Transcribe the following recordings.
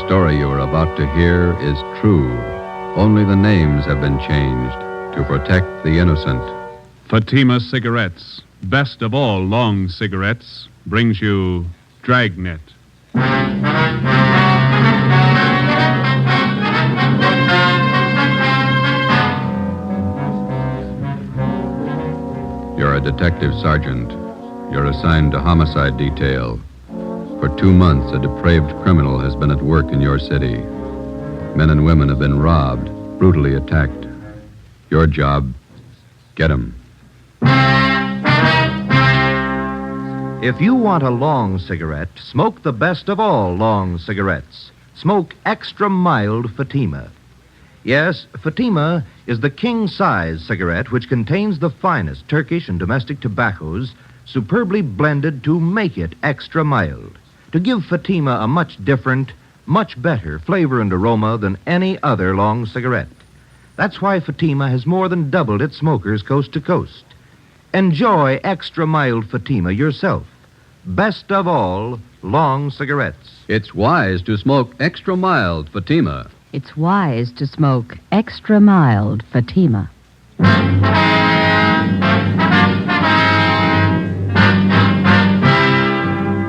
story you are about to hear is true. Only the names have been changed to protect the innocent. Fatima Cigarettes, best of all long cigarettes, brings you Dragnet. You're a detective sergeant. You're assigned to homicide detail. For 2 months, a depraved criminal has been at work in your city. Men and women have been robbed, brutally attacked. Your job, get him. If you want a long cigarette, smoke the best of all long cigarettes. Smoke extra mild Fatima. Yes, Fatima is the king-size cigarette which contains the finest Turkish and domestic tobaccos superbly blended to make it extra mild, to give Fatima a much different, much better flavor and aroma than any other long cigarette. That's why Fatima has more than doubled its smokers coast to coast. Enjoy extra mild Fatima yourself. Best of all, long cigarettes. It's wise to smoke extra mild Fatima. It's wise to smoke extra mild Fatima.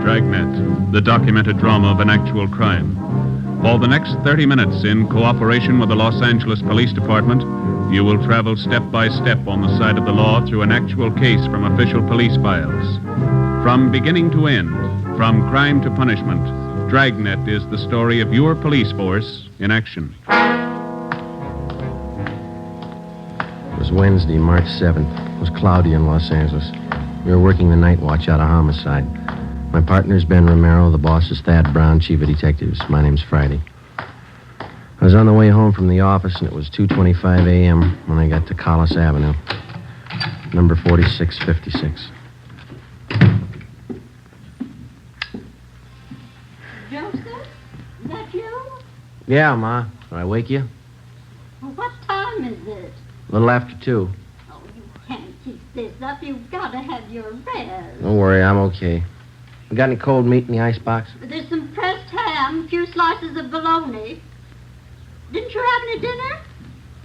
Dragnet, the documented drama of an actual crime. For the next 30 minutes, in cooperation with the Los Angeles Police Department, you will travel step by step on the side of the law through an actual case from official police files. From beginning to end, from crime to punishment, Dragnet is the story of your police force in action. It was Wednesday, March 7th. It was cloudy in Los Angeles. We were working the night watch out of homicide. My partner's Ben Romero. The boss is Thad Brown, chief of detectives. My name's Friday. I was on the way home from the office, and it was 2:25 a.m. when I got to Collis Avenue, number 4656. Joseph? Is that you? Yeah, Ma. Did I wake you? Well, what time is it? A little after 2. Oh, you can't keep this up. You've got to have your rest. Don't worry, I'm okay. You got any cold meat in the icebox? There's some pressed ham, a few slices of bologna. Didn't you have any dinner?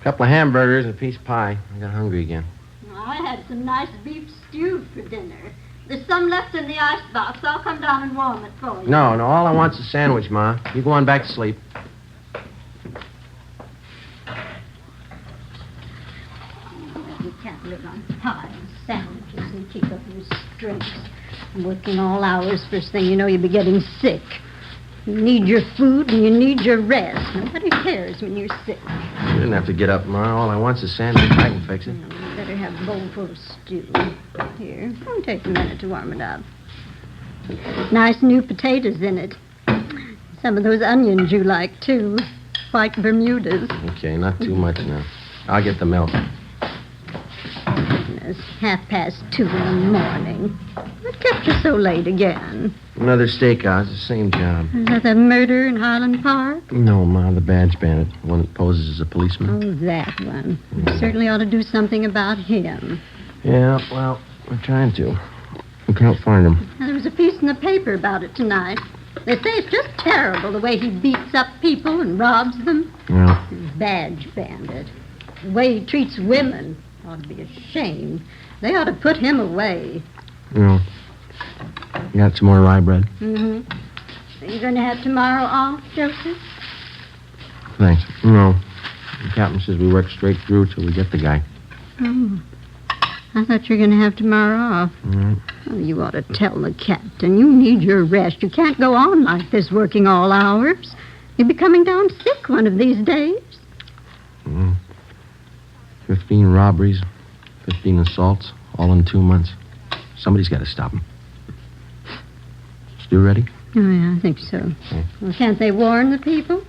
A couple of hamburgers and a piece of pie. I got hungry again. Well, I had some nice beef stew for dinner. There's some left in the icebox. I'll come down and warm it for you. No, all I want's a sandwich, Ma. You go on back to sleep. You can't live on pie and sandwiches and keep up your strength. Working all hours, first thing you know, you'll be getting sick. You need your food and you need your rest. Nobody cares when you're sick. You didn't have to get up, Ma. All I want's a sandwich. I can fix it. You better have a bowl full of stew. Here, it'll take a minute to warm it up. Nice new potatoes in it. Some of those onions you like, too. White Bermudas. Okay, not too much now. I'll get the milk. It's 2:30 in the morning. What kept you so late again? Another stakeout. It's the same job. Is that the murder in Highland Park? No, Ma, the badge bandit. The one that poses as a policeman. Oh, that one. You certainly ought to do something about him. Yeah, well, we're trying to. We can't find him. Now, there was a piece in the paper about it tonight. They say it's just terrible the way he beats up people and robs them. Yeah. Badge bandit. The way he treats women ought to be ashamed. They ought to put him away. Yeah. You got some more rye bread? Mm-hmm. Are you going to have tomorrow off, Joseph? Thanks. No. The captain says we work straight through till we get the guy. Oh. I thought you were going to have tomorrow off. Mm-hmm. Oh, you ought to tell the captain. You need your rest. You can't go on like this working all hours. You'll be coming down sick one of these days. 15 robberies, 15 assaults, all in 2 months. Somebody's got to stop him. Stew ready? Oh, yeah, I think so. Okay. Well, can't they warn the people?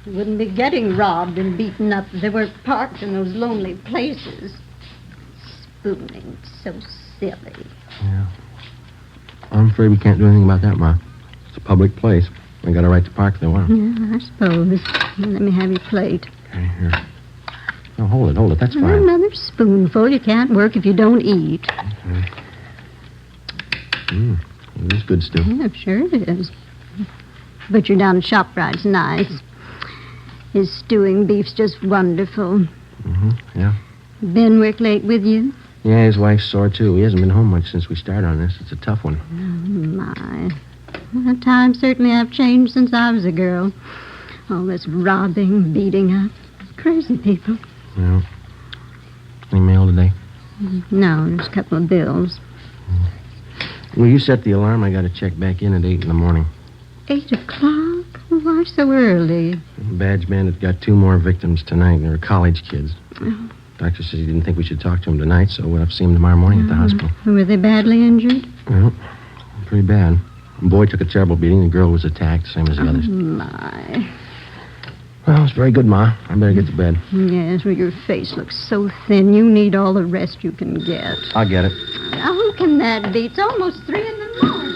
They wouldn't be getting robbed and beaten up if they weren't parked in those lonely places. Spooning, so silly. Yeah. I'm afraid we can't do anything about that, Ma. It's a public place. They got a right to park if they want. Yeah, I suppose. Let me have your plate. Okay, here. No, hold it. That's fine. Another spoonful. You can't work if you don't eat. Okay. It is good stew. Yeah, sure it is. butcher down at ShopRite's nice. His stewing beef's just wonderful. Mm-hmm, yeah. Ben work late with you? Yeah, his wife's sore, too. He hasn't been home much since we started on this. It's a tough one. Oh, my. Well, times certainly have changed since I was a girl. All this robbing, beating up. Crazy people. Yeah. Any mail today? No, there's a couple of bills. Well, you set the alarm. I got to check back in at 8 in the morning. 8 o'clock? Why so early? Badge Bandit got 2 more victims tonight. They were college kids. Oh. Doctor said he didn't think we should talk to him tonight, so we'll have to see him tomorrow morning at the hospital. Were they badly injured? Well, pretty bad. The boy took a terrible beating. The girl was attacked, same as the others. My. Well, it's very good, Ma. I better get to bed. Yes, well, your face looks so thin. You need all the rest you can get. I'll get it. Now, who can that be? It's almost 3 in the morning.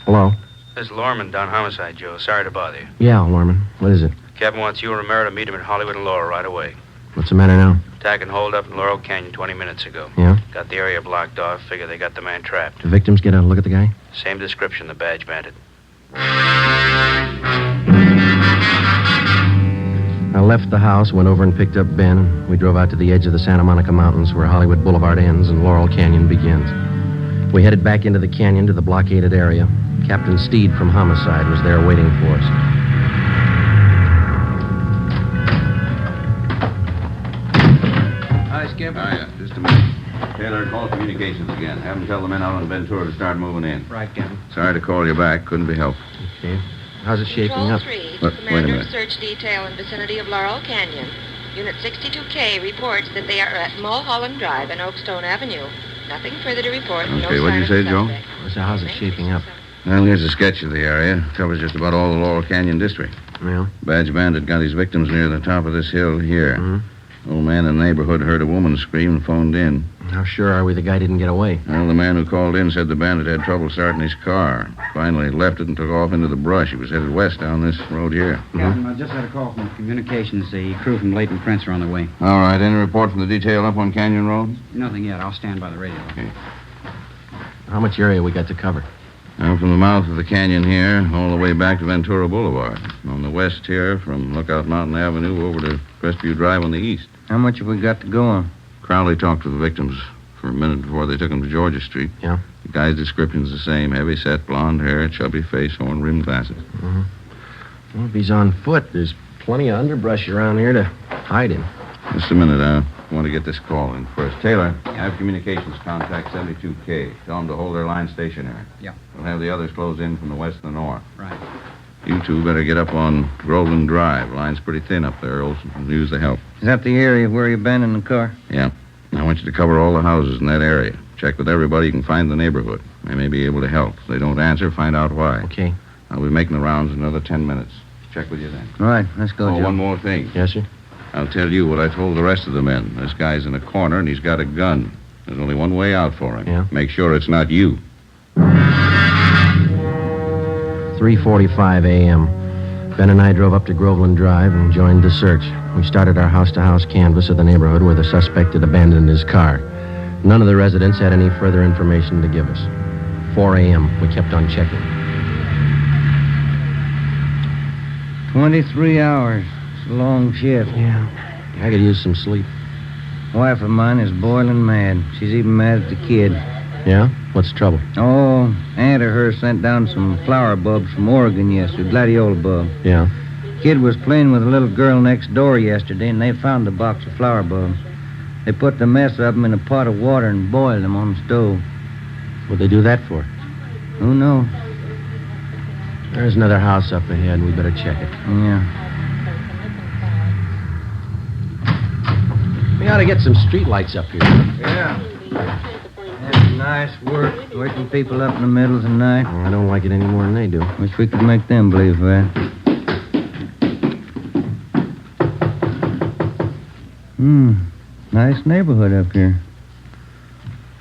Hello? This is Lorman down homicide, Joe. Sorry to bother you. Yeah, Lorman. What is it? Captain wants you and Romero to meet him at Hollywood and Laurel right away. What's the matter now? Attack and hold up in Laurel Canyon 20 minutes ago. Yeah? Got the area blocked off. Figure they got the man trapped. The victims get a look at the guy? Same description, the badge bandit. I left the house, went over and picked up Ben. We drove out to the edge of the Santa Monica Mountains where Hollywood Boulevard ends and Laurel Canyon begins. We headed back into the canyon to the blockaded area. Captain Steed from Homicide was there waiting for us. Hi, Skip. Yeah, just a minute. Taylor, call communications again. Have them tell the men out on Ventura to start moving in. Right, Captain. Sorry to call you back. Couldn't be helped. Okay. How's it shaping Control up? 3, Wait a Commander minute. of Search Detail in vicinity of Laurel Canyon. Unit 62K reports that they are at Mulholland Drive and Oakstone Avenue. Nothing further to report. No Okay, what'd you sign of say, Joe? suspect. So how's it shaping up? Well, here's a sketch of the area. Covers just about all the Laurel Canyon district. Well? Badge Bandit got his victims near the top of this hill here. Mm-hmm. Old man in the neighborhood heard a woman scream and phoned in. How sure are we the guy didn't get away? Well, the man who called in said the bandit had trouble starting his car. Finally left it and took off into the brush. He was headed west down this road here. Captain, I just had a call from communications. The crew from Leighton Prince are on their way. All right, any report from the detail up on Canyon Road? Nothing yet. I'll stand by the radio. Okay. How much area we got to cover? Now, from the mouth of the canyon here, all the way back to Ventura Boulevard. On the west here, from Lookout Mountain Avenue over to Crestview Drive on the east. How much have we got to go on? Crowley talked to the victims for a minute before they took them to Georgia Street. Yeah? The guy's description's the same. Heavy-set, blonde hair, chubby face, horn-rimmed glasses. Mm-hmm. Well, if he's on foot, there's plenty of underbrush around here to hide in. Just a minute. I want to get this call in first. Taylor, have communications contact 72K. Tell them to hold their line stationary. Yeah. We'll have the others close in from the west and the north. Right. You two better get up on Groveland Drive. Line's pretty thin up there. Olson can use the help. Is that the area where you abandoned the car? Yeah. I want you to cover all the houses in that area. Check with everybody you can find in the neighborhood. They may be able to help. If they don't answer, find out why. Okay. I'll be making the rounds in another 10 minutes. Check with you then. All right, let's go, Oh, Joe. one more thing. Yes, sir? I'll tell you what I told the rest of the men. This guy's in a corner and he's got a gun. There's only one way out for him. Yeah? Make sure it's not you. 3:45 a.m. Ben and I drove up to Groveland Drive and joined the search. We started our house-to-house canvass of the neighborhood where the suspect had abandoned his car. None of the residents had any further information to give us. 4 a.m. We kept on checking. 23 hours. It's a long shift. Yeah. I could use some sleep. Wife of mine is boiling mad. She's even mad at the kid. Yeah? What's the trouble? Oh, aunt of hers sent down some flower bulbs from Oregon yesterday, gladiola bulb. Yeah. Kid was playing with a little girl next door yesterday, and they found the box of flower bulbs. They put the mess of them in a pot of water and boiled them on the stove. What'd they do that for? Who knows? There's another house up ahead. We better check it. Yeah. We ought to get some street lights up here. Yeah. That's nice work, waking people up in the middle of the night. Oh, I don't like it any more than they do. Wish we could make them believe that. Nice neighborhood up here.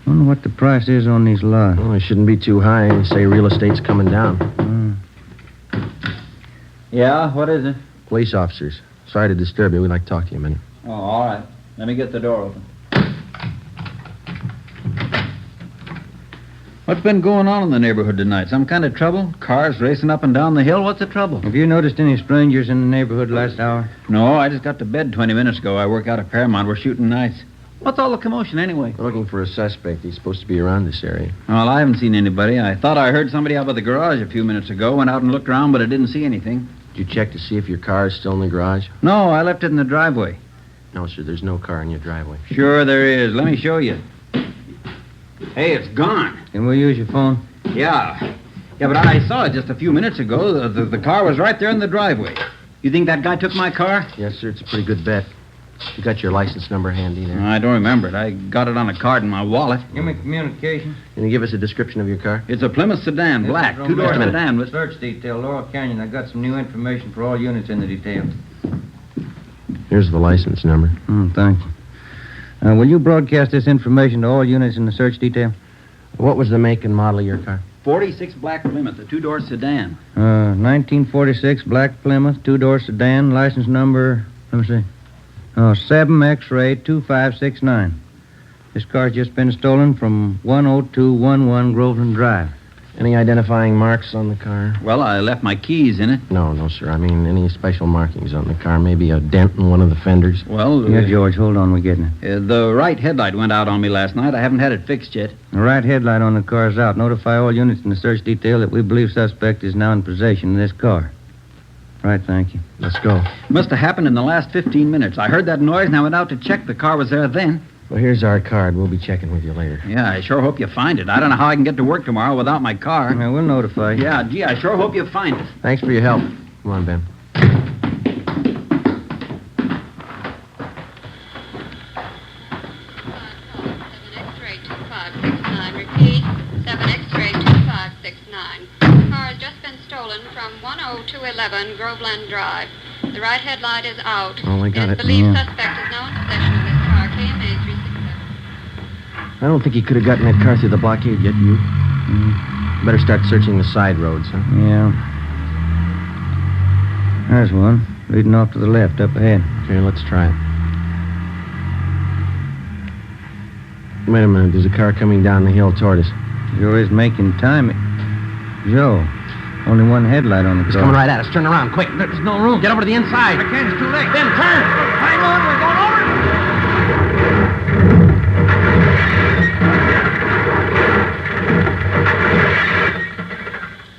Wonder what the price is on these lots. Well, it shouldn't be too high. They say real estate's coming down. Yeah, what is it? Police officers. Sorry to disturb you. We'd like to talk to you a minute. Oh, all right. Let me get the door open. What's been going on in the neighborhood tonight? Some kind of trouble? Cars racing up and down the hill? What's the trouble? Have you noticed any strangers in the neighborhood last hour? No, I just got to bed 20 minutes ago. I work out at Paramount. We're shooting nights. What's all the commotion anyway? We're looking for a suspect. He's supposed to be around this area. Well, I haven't seen anybody. I thought I heard somebody out by the garage a few minutes ago. Went out and looked around, but I didn't see anything. Did you check to see if your car is still in the garage? No, I left it in the driveway. No, sir. There's no car in your driveway. Sure there is. Let me show you. Hey, it's gone. Can we use your phone? Yeah, but I saw it just a few minutes ago. The car was right there in the driveway. You think that guy took my car? Yes, sir. It's a pretty good bet. You got your license number handy there? I don't remember it. I got it on a card in my wallet. Give me communication. Can you give us a description of your car? It's a Plymouth sedan, black, two-door sedan. With... Search detail, Laurel Canyon. I got some new information for all units in the detail. Here's the license number. Thank you. Will you broadcast this information to all units in the search detail? What was the make and model of your car? 46 black Plymouth, a two-door sedan. 1946 black Plymouth, two-door sedan, license number, let me see. 7 X-ray 2569. This car's just been stolen from 10211 Groveland Drive. Any identifying marks on the car? Well, I left my keys in it. No, sir. I mean, any special markings on the car? Maybe a dent in one of the fenders? Well... Yeah, George, hold on, we're getting it. The right headlight went out on me last night. I haven't had it fixed yet. The right headlight on the car is out. Notify all units in the search detail that we believe suspect is now in possession of this car. Right, thank you. Let's go. It must have happened in the last 15 minutes. I heard that noise and I went out to check. The car was there then. Well, here's our card. We'll be checking with you later. Yeah, I sure hope you find it. I don't know how I can get to work tomorrow without my car. Yeah, we'll notify you. Yeah, gee, I sure hope you find it. Thanks for your help. Come on, Ben. 7 Repeat, 7 X-ray 2569. Car has just been stolen from 10211 Groveland Drive. The right headlight is out. Oh, I got it. Believed suspect is now in possession of this car. KMA 367. I don't think he could have gotten that car through the blockade yet, you. Better start searching the side roads, huh? Yeah. There's one, leading off to the left, up ahead. Okay, let's try it. Wait a minute, there's a car coming down the hill toward us. Joe is making time. Joe, only one headlight on the car. He's coming right at us. Turn around, quick. There's no room. Get over to the inside. I can't, it's too late. Ben, turn! Hang on, we're going over.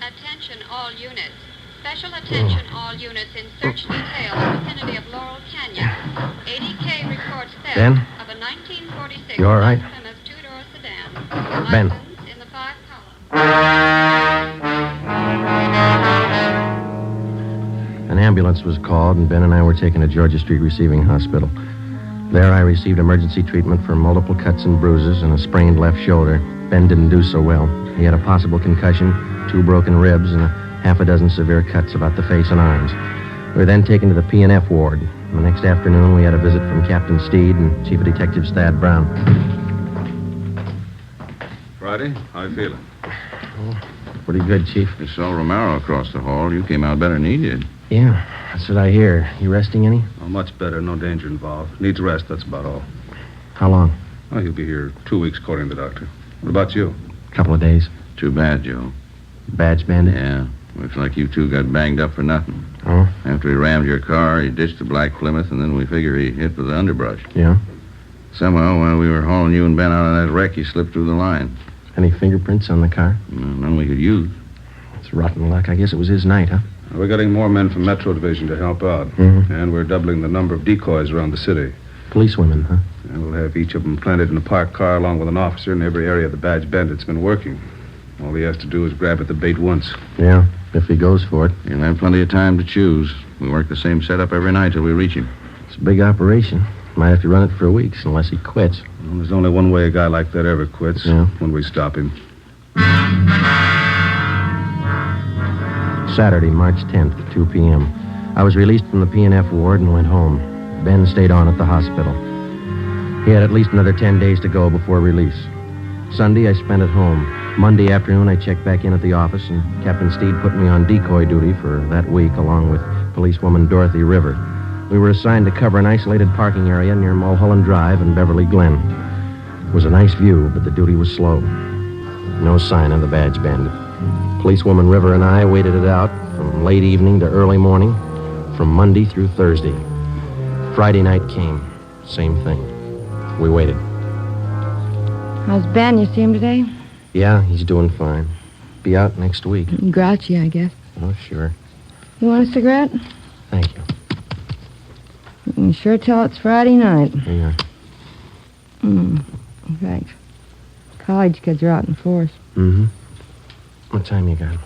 Attention all units. Special attention all units in search detail in the vicinity of Laurel Canyon. 80K reports theft Ben? of a 1946 You all right? Plymouth two-door sedan. Ben. License in the 5 column. An ambulance was called, and Ben and I were taken to Georgia Street Receiving Hospital. There I received emergency treatment for multiple cuts and bruises and a sprained left shoulder. Ben didn't do so well. He had a possible concussion, 2 broken ribs, and a half a dozen severe cuts about the face and arms. We were then taken to the P&F ward. The next afternoon, we had a visit from Captain Steed and Chief of Detectives Thad Brown. Friday, how you feeling? Pretty good, Chief. You saw Romero across the hall. You came out better than he did. Yeah, that's what I hear. You resting any? Oh, much better. No danger involved. Needs rest, that's about all. How long? Oh, he'll be here 2 weeks, according to the doctor. What about you? A couple of days. Too bad, Joe. Badge bandit? Yeah. Looks like you two got banged up for nothing. Oh? After he rammed your car, he ditched the black Plymouth, and then we figure he hit with the underbrush. Yeah? Somehow, while we were hauling you and Ben out of that wreck, he slipped through the line. Any fingerprints on the car? None we could use. It's rotten luck. I guess it was his night, huh? We're getting more men from Metro Division to help out. Mm-hmm. And we're doubling the number of decoys around the city. Policewomen, huh? And we'll have each of them planted in a parked car along with an officer in every area the badge bandit's been working. All he has to do is grab at the bait once. Yeah, if he goes for it. He'll have plenty of time to choose. We work the same setup every night till we reach him. It's a big operation. Might have to run it for weeks unless he quits. Well, there's only one way a guy like that ever quits. Yeah. When we stop him. Saturday, March 10th, 2 p.m. I was released from the P&F ward and went home. Ben stayed on at the hospital. He had at least another 10 days to go before release. Sunday, I spent at home. Monday afternoon, I checked back in at the office, and Captain Steed put me on decoy duty for that week, along with policewoman Dorothy River. We were assigned to cover an isolated parking area near Mulholland Drive and Beverly Glen. It was a nice view, but the duty was slow. No sign of the badge bandit. Policewoman River and I waited it out from late evening to early morning, from Monday through Thursday. Friday night came. Same thing. We waited. How's Ben? You see him today? Yeah, he's doing fine. Be out next week. Grouchy, I guess. Oh, sure. You want a cigarette? Thank you. You can sure tell it's Friday night. Yeah. In fact, college kids are out in force. Mm-hmm. What time you got?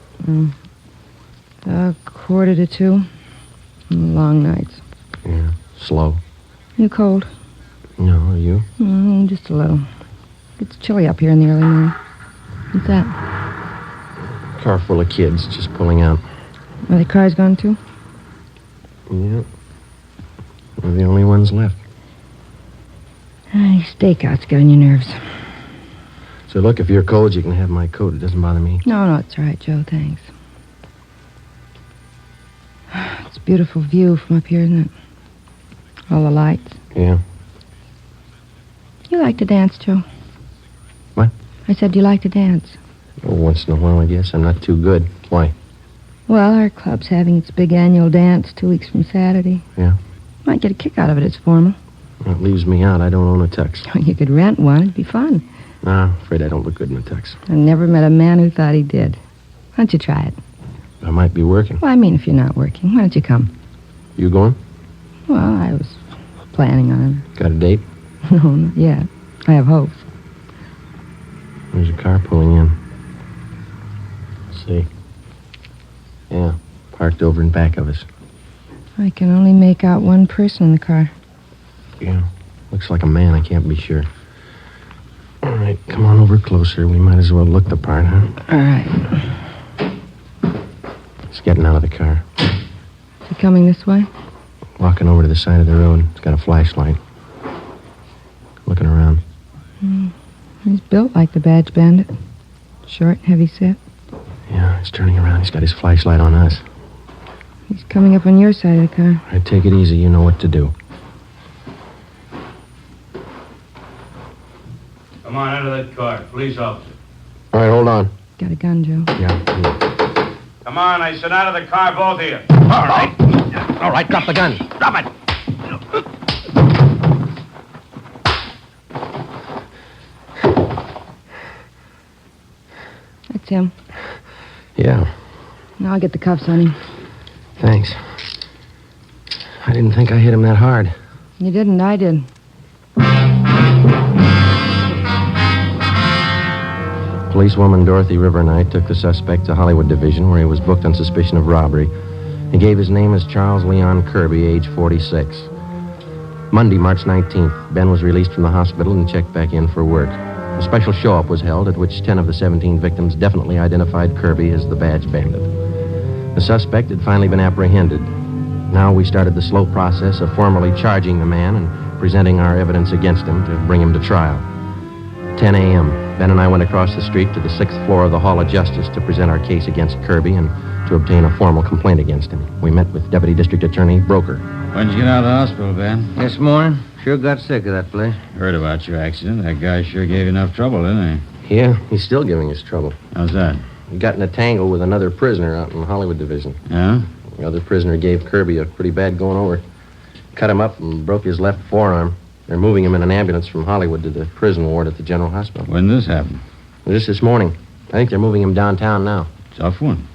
1:45. Long nights. Yeah. Slow. You cold? No, are you? Just a little. It's chilly up here in the early morning. What's that? Car full of kids just pulling out. Are the cars gone too? Yeah. We're the only ones left. These stakeouts get on your nerves. So, look, if you're cold, you can have my coat. It doesn't bother me. No, it's all right, Joe. Thanks. It's a beautiful view from up here, isn't it? All the lights. Yeah. You like to dance, Joe? What? I said you like to dance. Oh, once in a while, I guess. I'm not too good. Why? Well, our club's having its big annual dance 2 weeks from Saturday. Yeah? Might get a kick out of it. It's formal. Well, it leaves me out. I don't own a tux. You could rent one. It'd be fun. Nah, afraid I don't look good in a tux. I never met a man who thought he did. Why don't you try it? I might be working. Well, I mean, if you're not working, why don't you come? You going? Well, I was planning on Got a date? it. No, not yet. I have hopes. There's a car pulling in. Let's see. Yeah, parked over in back of us. I can only make out one person in the car. Yeah, looks like a man. I can't be sure. All right, come on over closer. We might as well look the part, huh? All right. He's getting out of the car. Is he coming this way? Walking over to the side of the road. He's got a flashlight. Looking around. He's built like the badge bandit. Short, heavy set. Yeah, he's turning around. He's got his flashlight on us. He's coming up on your side of the car. All right, take it easy. You know what to do. Come on, out of that car. Police officer. All right, hold on. Got a gun, Joe. Yeah. Come on, I said out of the car, both of you. All right. All right, drop the gun. Drop it. That's him. Yeah, Now I'll get the cuffs on him. thanks. I didn't think I hit him that hard. You didn't, I did. Policewoman Dorothy River and I took the suspect to Hollywood Division, where he was booked on suspicion of robbery. He gave his name as Charles Leon Kirby, age 46. Monday, March 19th, Ben was released from the hospital and checked back in for work. A special show-up was held at which 10 of the 17 victims definitely identified Kirby as the badge bandit. The suspect had finally been apprehended. Now we started the slow process of formally charging the man and presenting our evidence against him to bring him to trial. 10 a.m., Ben and I went across the street to the 6th floor of the Hall of Justice to present our case against Kirby and to obtain a formal complaint against him. We met with Deputy District Attorney Broker. When'd you get out of the hospital, Ben? This morning, sure got sick of that place. Heard about your accident. That guy sure gave you enough trouble, didn't he? Yeah, he's still giving us trouble. How's that? He got in a tangle with another prisoner out in the Hollywood Division. Yeah? The other prisoner gave Kirby a pretty bad going over. Cut him up and broke his left forearm. They're moving him in an ambulance from Hollywood to the prison ward at the General Hospital. When did this happen? Just this morning. I think they're moving him downtown now. Tough one.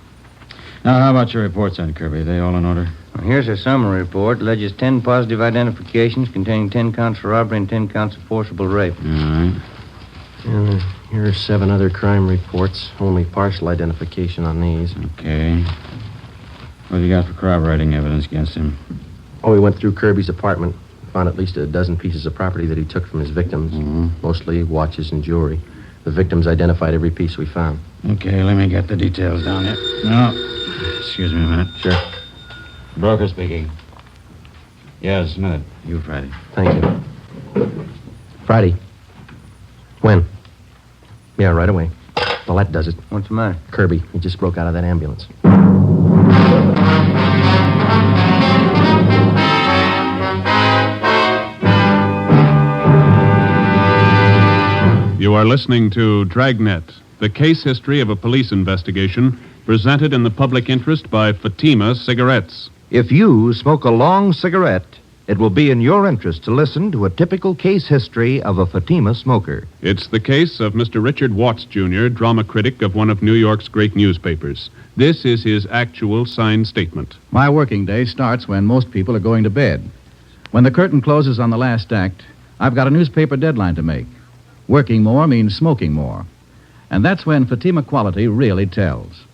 Now, how about your reports on Kirby? Are they all in order? Well, here's a summary report. Alleges 10 positive identifications containing 10 counts of robbery and 10 counts of forcible rape. All right. And here are 7 other crime reports. Only partial identification on these. Okay. What have you got for corroborating evidence against him? Oh, we went through Kirby's apartment. Found at least a dozen pieces of property that he took from his victims. Mostly watches and jewelry. The victims identified every piece we found. Okay, let me get the details down here. No. Excuse me a minute. Sure. Broker speaking. Yes, a minute. You, Friday. Thank you. Friday. When? Yeah, right away. Well, that does it. What's the matter? Kirby. He just broke out of that ambulance. You are listening to Dragnet, the case history of a police investigation presented in the public interest by Fatima Cigarettes. If you smoke a long cigarette, it will be in your interest to listen to a typical case history of a Fatima smoker. It's the case of Mr. Richard Watts, Jr., drama critic of one of New York's great newspapers. This is his actual signed statement. My working day starts when most people are going to bed. When the curtain closes on the last act, I've got a newspaper deadline to make. Working more means smoking more. And that's when Fatima quality really tells.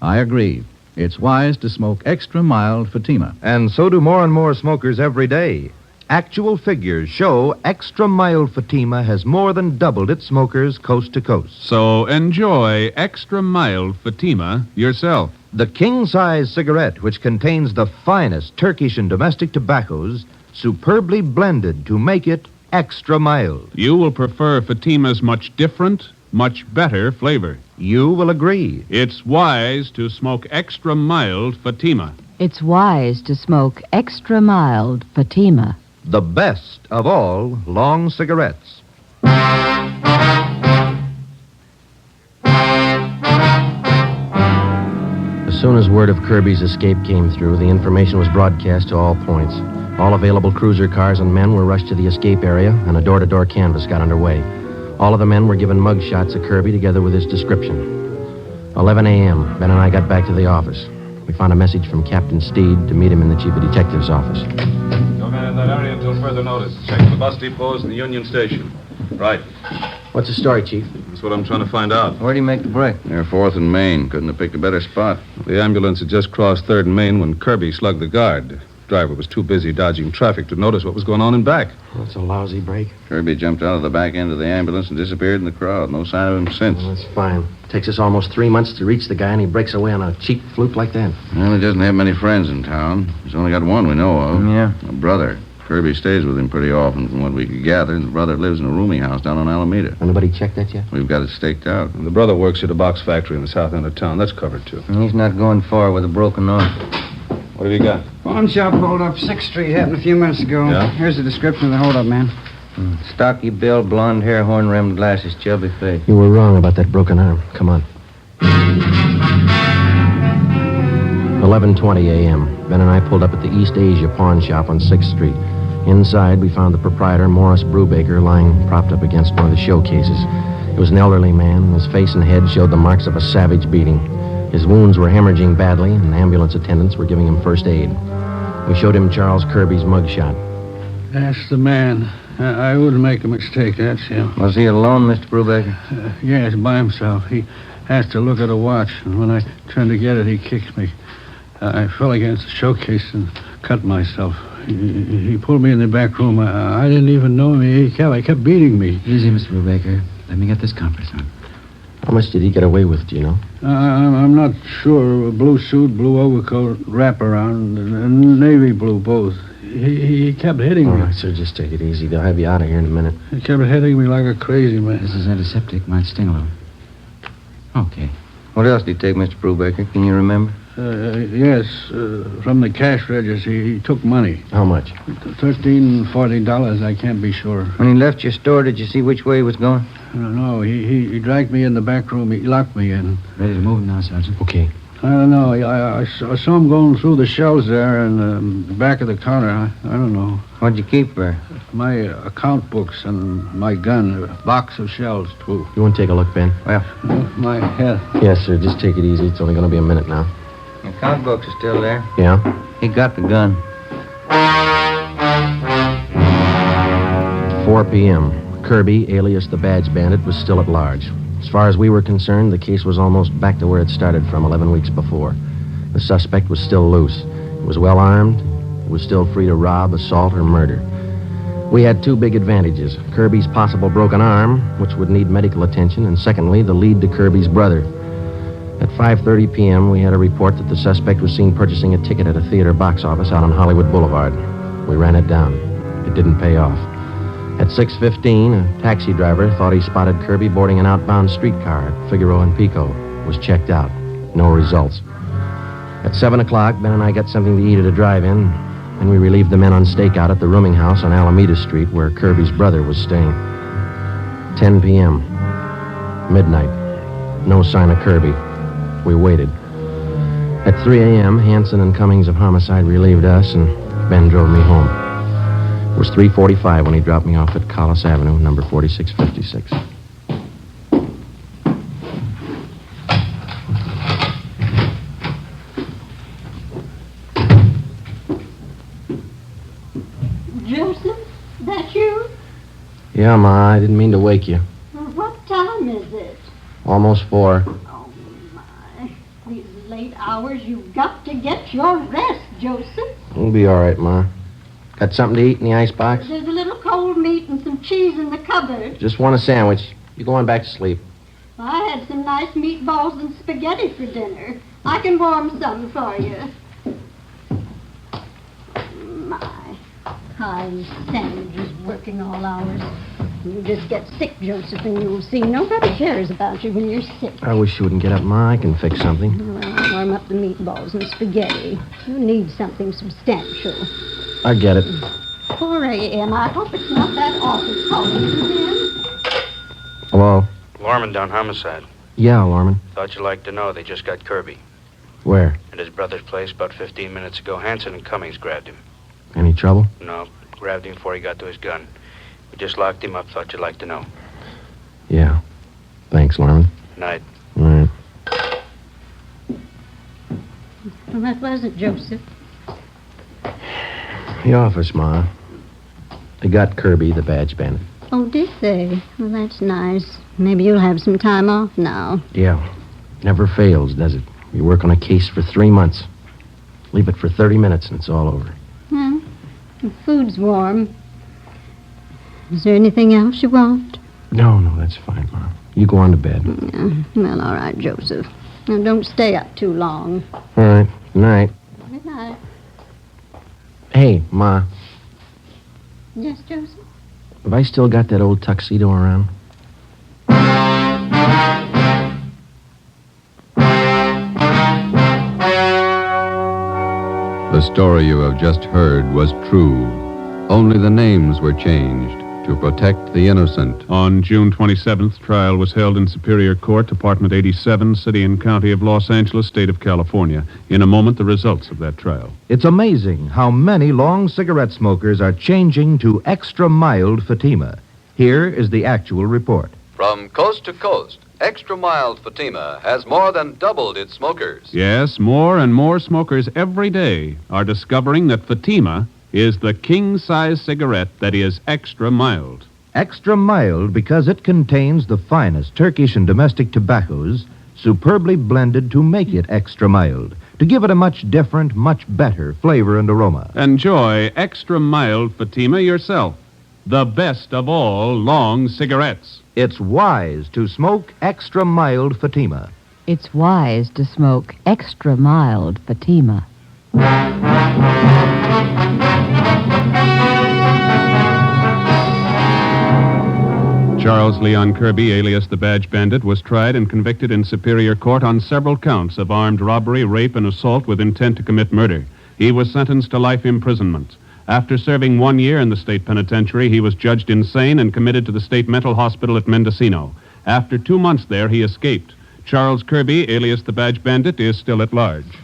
I agree. It's wise to smoke extra mild Fatima. And so do more and more smokers every day. Actual figures show extra mild Fatima has more than doubled its smokers coast to coast. So enjoy extra mild Fatima yourself. The king-size cigarette, which contains the finest Turkish and domestic tobaccos, superbly blended to make it extra mild. You will prefer Fatima's much different, much better flavor. You will agree. It's wise to smoke extra mild Fatima. It's wise to smoke extra mild Fatima. The best of all long cigarettes. As soon as word of Kirby's escape came through, the information was broadcast to all points. All available cruiser cars and men were rushed to the escape area, and a door-to-door canvass got underway. All of the men were given mug shots of Kirby together with his description. 11 a.m., Ben and I got back to the office. We found a message from Captain Steed to meet him in the chief of detectives' office. No man in that area until further notice. Check the bus depots and the Union Station. Right. What's the story, Chief? That's what I'm trying to find out. Where'd he make the break? Near 4th and Main. Couldn't have picked a better spot. The ambulance had just crossed 3rd and Main when Kirby slugged the guard. The driver was too busy dodging traffic to notice what was going on in back. That's a lousy break. Kirby jumped out of the back end of the ambulance and disappeared in the crowd. No sign of him since. Well, that's fine. Takes us almost 3 months to reach the guy, and he breaks away on a cheap fluke like that. Well, he doesn't have many friends in town. He's only got one we know of. Yeah. A brother. Kirby stays with him pretty often, from what we could gather. The brother lives in a rooming house down on Alameda. Anybody checked that yet? We've got it staked out. And the brother works at a box factory in the south end of town. That's covered, too. He's not going far with a broken arm. What have you got? Pawn shop hold up 6th Street. Happened a few minutes ago. Yeah? Here's the description of the hold up, man. Stocky build, blonde hair, horn-rimmed glasses, chubby face. You were wrong about that broken arm. Come on. 11:20 a.m. Ben and I pulled up at the East Asia pawn shop on 6th Street. Inside, we found the proprietor, Morris Brubaker, lying propped up against one of the showcases. He was an elderly man, and his face and head showed the marks of a savage beating. His wounds were hemorrhaging badly, and ambulance attendants were giving him first aid. We showed him Charles Kirby's mugshot. That's the man. I wouldn't make a mistake. That's him. Was he alone, Mr. Brubaker? Yes, by himself. He has to look at a watch, and when I turned to get it, he kicked me. I fell against the showcase and cut myself. He pulled me in the back room. I didn't even know him. He kept beating me. Easy, Mr. Brubaker. Let me get this compress on. How much did he get away with, do you know? I'm not sure. A blue suit, blue overcoat, wraparound, and navy blue both. He kept hitting me. All right, sir, just take it easy. They'll have you out of here in a minute. He kept hitting me like a crazy man. This is antiseptic. Might sting a little. Okay. What else did he take, Mr. Brubaker? Can you remember? Yes, from the cash register, he took money. How much? $13, $40. I can't be sure. When he left your store, did you see which way he was going? No, he dragged me in the back room. He locked me in. Ready to move him now, Sergeant? Okay. I don't know. I saw him going through the shelves there in the back of the counter. I don't know. What'd you keep there? My account books and my gun. A box of shells, too. You want to take a look, Ben? Well, my head. Yes, sir. Just take it easy. It's only going to be a minute now. the account books are still there. Yeah? He got the gun. 4 p.m. Kirby, alias the Badge Bandit, was still at large. As far as we were concerned, the case was almost back to where it started from 11 weeks before. The suspect was still loose. He was well armed. He was still free to rob, assault, or murder. We had two big advantages. Kirby's possible broken arm, which would need medical attention, and secondly, the lead to Kirby's brother. At 5:30 p.m., we had a report that the suspect was seen purchasing a ticket at a theater box office out on Hollywood Boulevard. We ran it down. It didn't pay off. At 6:15, a taxi driver thought he spotted Kirby boarding an outbound streetcar at Figaro and Pico. Was checked out. No results. At 7 o'clock, Ben and I got something to eat at a drive-in, and we relieved the men on stakeout at the rooming house on Alameda Street where Kirby's brother was staying. 10 p.m. Midnight. No sign of Kirby. We waited. At 3 a.m., Hanson and Cummings of Homicide relieved us, and Ben drove me home. It was 3:45 when he dropped me off at Collis Avenue, number 4656. Joseph, that you? Yeah, Ma, I didn't mean to wake you. Well, what time is it? Almost 4. Oh, my. These late hours, you've got to get your rest, Joseph. We'll be all right, Ma. Got something to eat in the icebox? There's a little cold meat and some cheese in the cupboard. Just want a sandwich. You go on back to sleep. I had some nice meatballs and spaghetti for dinner. I can warm some for you. My, kind sandwiches working all hours. You just get sick, Joseph, and you'll see nobody cares about you when you're sick. I wish you wouldn't get up, Ma. I can fix something. Well, warm up the meatballs and spaghetti. You need something substantial. I get it. 4 a.m. I hope it's not that awful calling from him. Hello? Lorman down homicide. Yeah, Lorman. Thought you'd like to know they just got Kirby. Where? At his brother's place about 15 minutes ago. Hanson and Cummings grabbed him. Any trouble? No, grabbed him before he got to his gun. We just locked him up. Thought you'd like to know. Yeah. Thanks, Lorman. Night. All right. Well, that was it, Joseph. The office, Ma. They got Kirby, the badge bandit. Oh, did they? Well, that's nice. Maybe you'll have some time off now. Yeah. Never fails, does it? You work on a case for 3 months. Leave it for 30 minutes and it's all over. Well, the food's warm. Is there anything else you want? No, that's fine, Ma. You go on to bed. Yeah. Well, all right, Joseph. Now, don't stay up too long. All right. Good night. Good night. Hey, Ma. Yes, Joseph? Have I still got that old tuxedo around? The story you have just heard was true. Only the names were changed to protect the innocent. On June 27th, trial was held in Superior Court, Department 87, City and County of Los Angeles, State of California. In a moment, the results of that trial. It's amazing how many long cigarette smokers are changing to extra mild Fatima. Here is the actual report. From coast to coast, Extra Mild Fatima has more than doubled its smokers. Yes, more and more smokers every day are discovering that Fatima is the king-size cigarette that is extra mild. Extra mild because it contains the finest Turkish and domestic tobaccos superbly blended to make it extra mild, to give it a much different, much better flavor and aroma. Enjoy extra mild Fatima yourself. The best of all long cigarettes. It's wise to smoke extra mild Fatima. It's wise to smoke extra mild Fatima. Charles Leon Kirby, alias the Badge Bandit, was tried and convicted in Superior Court on several counts of armed robbery, rape, and assault with intent to commit murder. He was sentenced to life imprisonment. After serving 1 year in the state penitentiary, he was judged insane and committed to the state mental hospital at Mendocino. After 2 months there, he escaped. Charles Kirby, alias the Badge Bandit, is still at large.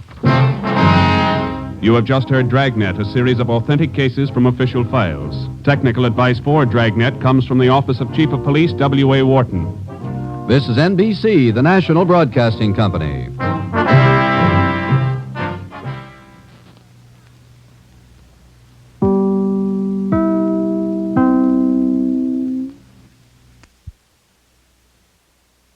You have just heard Dragnet, a series of authentic cases from official files. Technical advice for Dragnet comes from the Office of Chief of Police W.A. Wharton. This is NBC, the national broadcasting company.